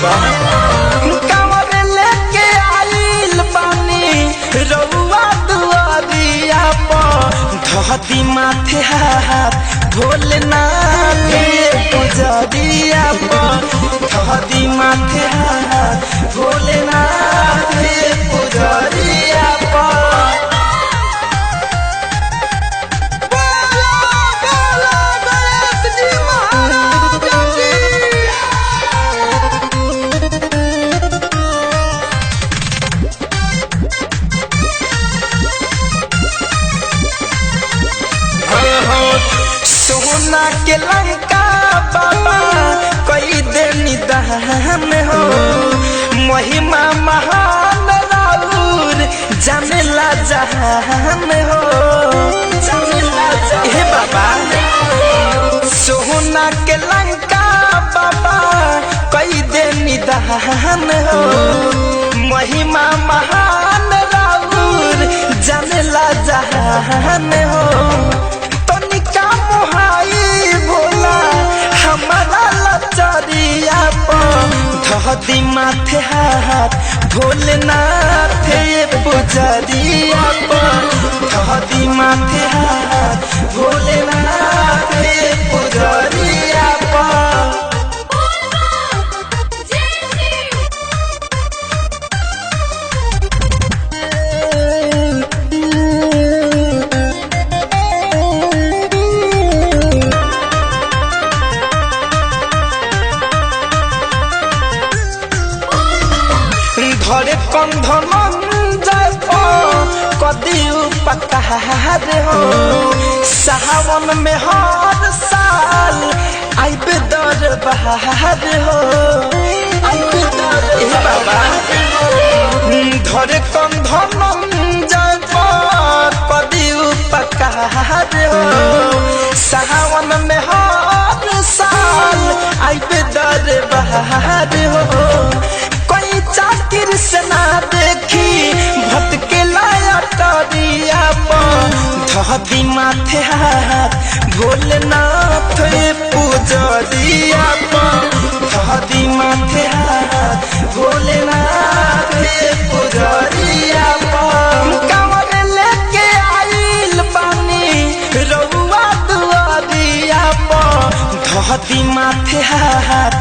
बाबा कांवर लेके आइल बानी रउआ दुआरिया पर धहती माथे हाथ भोलेनाथ पुजरिया पर धहती माथे हाथ भोलेनाथ पुजरिया पर सोना के लंका बाबा कई दे निदान हो महिमा महान राउर जानेला जहान हो हे बाबा सोना के लंका बाबा कई दे निदान हो महिमा महान राउर जानेला जहान हो धहती माथे हाथ भोलेनाथ पुजरिया पर धहती माथे हाथ भोलेनाथ पुजरिया पर घरे कंधन जब कदी उपकार हो सावन में हर साल आइबे दरबार हो बाबा घरे कंधन जब कदी उपकार हो सावन में हर साल आइबे दरबार हो चाकिर से ना देखी भटके लाया टरिया पर धहती माथे हाथ भोलेनाथ पुजरिया पर धहती माथे हाथ भोलेनाथ पुजरिया पर कांवर लेके आइल बानी रउआ दुआरिया पर धहती माथे हाथ